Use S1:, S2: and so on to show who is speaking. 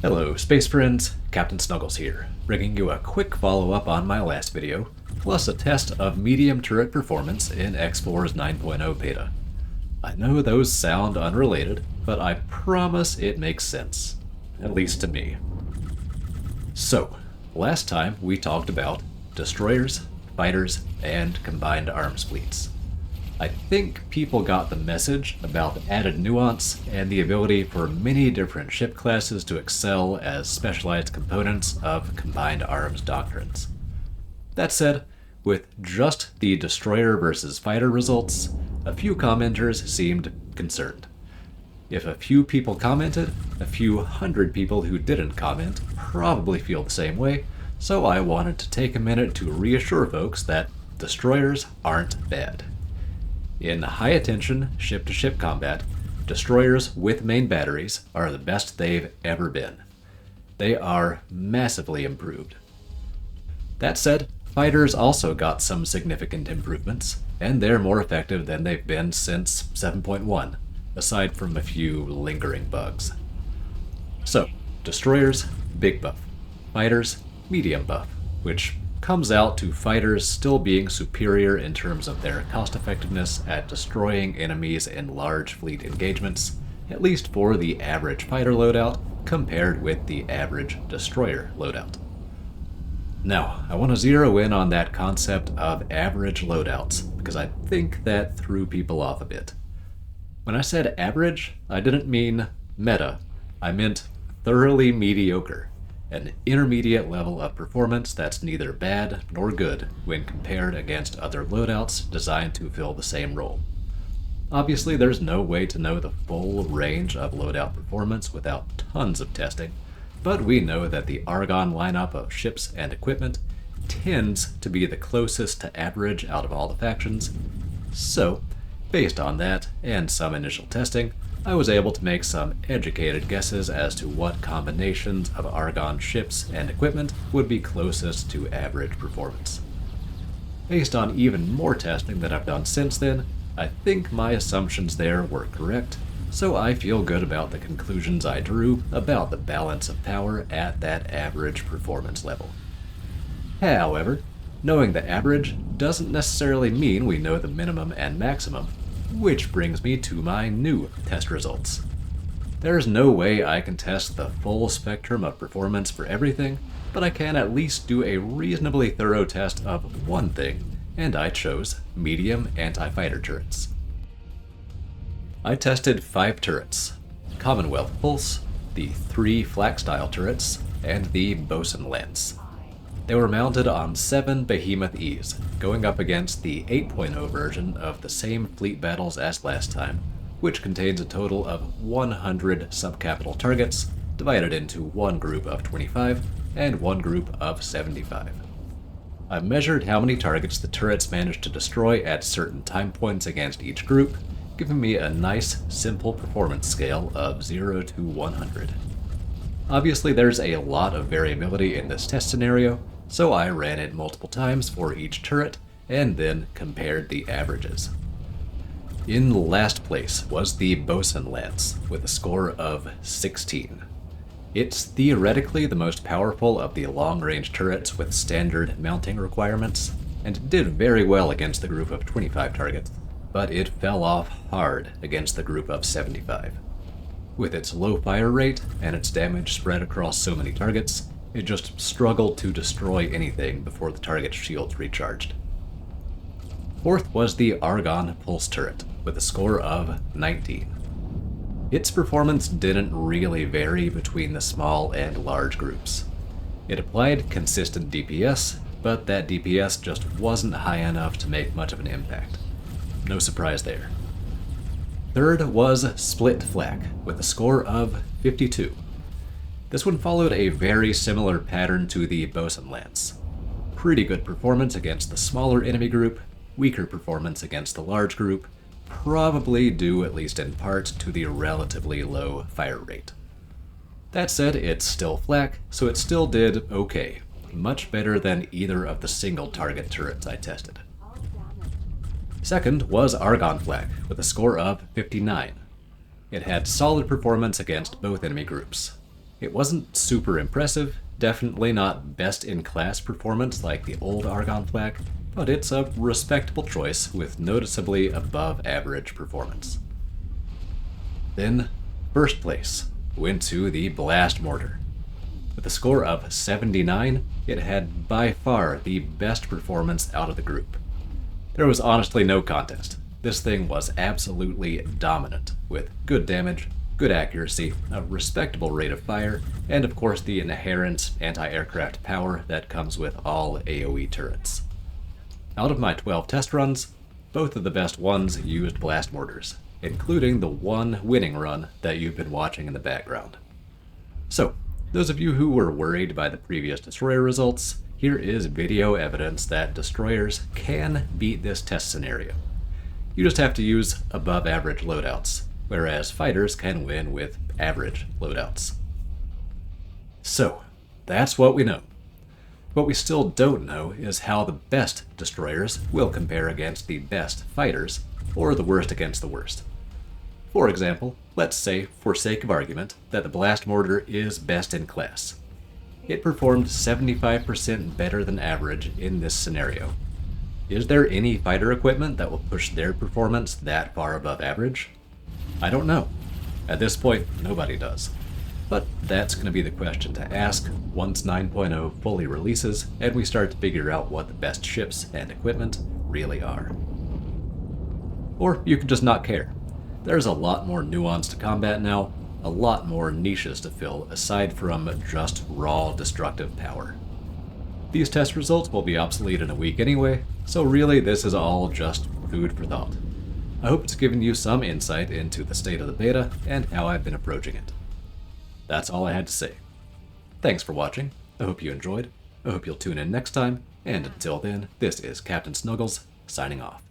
S1: Hello, space friends. Captain Snuggles here, bringing you a quick follow-up on my last video, plus a test of medium turret performance in X4's 9.0 beta. I know those sound unrelated, but I promise it makes sense, at least to me. So, last time we talked about destroyers, fighters, and combined arms fleets. I think people got the message about the added nuance and the ability for many different ship classes to excel as specialized components of combined arms doctrines. That said, with just the destroyer versus fighter results, a few commenters seemed concerned. If a few people commented, a few hundred people who didn't comment probably feel the same way, so I wanted to take a minute to reassure folks that destroyers aren't bad. In high-attention, ship-to-ship combat, destroyers with main batteries are the best they've ever been. They are massively improved. That said, fighters also got some significant improvements, and they're more effective than they've been since 7.1, aside from a few lingering bugs. So, destroyers, big buff. Fighters, medium buff, which comes out to fighters still being superior in terms of their cost-effectiveness at destroying enemies in large fleet engagements, at least for the average fighter loadout compared with the average destroyer loadout. Now, I want to zero in on that concept of average loadouts, because I think that threw people off a bit. When I said average, I didn't mean meta, I meant thoroughly mediocre. An intermediate level of performance that's neither bad nor good when compared against other loadouts designed to fill the same role. Obviously, there's no way to know the full range of loadout performance without tons of testing, but we know that the Argonne lineup of ships and equipment tends to be the closest to average out of all the factions. So, based on that and some initial testing, I was able to make some educated guesses as to what combinations of Argonne ships and equipment would be closest to average performance. Based on even more testing that I've done since then, I think my assumptions there were correct, so I feel good about the conclusions I drew about the balance of power at that average performance level. However, knowing the average doesn't necessarily mean we know the minimum and maximum, which brings me to my new test results. There's no way I can test the full spectrum of performance for everything, but I can at least do a reasonably thorough test of one thing, and I chose medium anti-fighter turrets. I tested 5 turrets: Commonwealth Pulse, the 3 flak-style turrets, and the Bosun Lance. They were mounted on 7 Behemoth E's, going up against the 8.0 version of the same fleet battles as last time, which contains a total of 100 subcapital targets, divided into one group of 25 and one group of 75. I measured how many targets the turrets managed to destroy at certain time points against each group, giving me a nice, simple performance scale of 0 to 100. Obviously, there's a lot of variability in this test scenario, so I ran it multiple times for each turret, and then compared the averages. In last place was the Bosun Lance, with a score of 16. It's theoretically the most powerful of the long-range turrets with standard mounting requirements, and did very well against the group of 25 targets, but it fell off hard against the group of 75. With its low fire rate and its damage spread across so many targets, it just struggled to destroy anything before the target's shields recharged. Fourth was the Argonne Pulse turret, with a score of 19. Its performance didn't really vary between the small and large groups. It applied consistent DPS, but that DPS just wasn't high enough to make much of an impact. No surprise there. Third was Split Flak, with a score of 52. This one followed a very similar pattern to the Bosun Lance. Pretty good performance against the smaller enemy group, weaker performance against the large group, probably due at least in part to the relatively low fire rate. That said, it's still flak, so it still did okay, much better than either of the single target turrets I tested. Second was Argonne Flak, with a score of 59. It had solid performance against both enemy groups. It wasn't super impressive, definitely not best-in-class performance like the old Argon Flak, but it's a respectable choice with noticeably above-average performance. Then, first place went to the Blast Mortar. With a score of 79, it had by far the best performance out of the group. There was honestly no contest. This thing was absolutely dominant, with good damage, good accuracy, a respectable rate of fire, and of course the inherent anti-aircraft power that comes with all AoE turrets. Out of my 12 test runs, both of the best ones used blast mortars, including the one winning run that you've been watching in the background. So, those of you who were worried by the previous destroyer results, here is video evidence that destroyers can beat this test scenario. You just have to use above average loadouts, whereas fighters can win with average loadouts. So, that's what we know. What we still don't know is how the best destroyers will compare against the best fighters, or the worst against the worst. For example, let's say, for sake of argument, that the Blast Mortar is best in class. It performed 75% better than average in this scenario. Is there any fighter equipment that will push their performance that far above average? I don't know. At this point, nobody does. But that's going to be the question to ask once 9.0 fully releases and we start to figure out what the best ships and equipment really are. Or you could just not care. There's a lot more nuance to combat now, a lot more niches to fill aside from just raw destructive power. These test results will be obsolete in a week anyway, so really this is all just food for thought. I hope it's given you some insight into the state of the beta and how I've been approaching it. That's all I had to say. Thanks for watching, I hope you enjoyed, I hope you'll tune in next time, and until then, this is Captain Snuggles, signing off.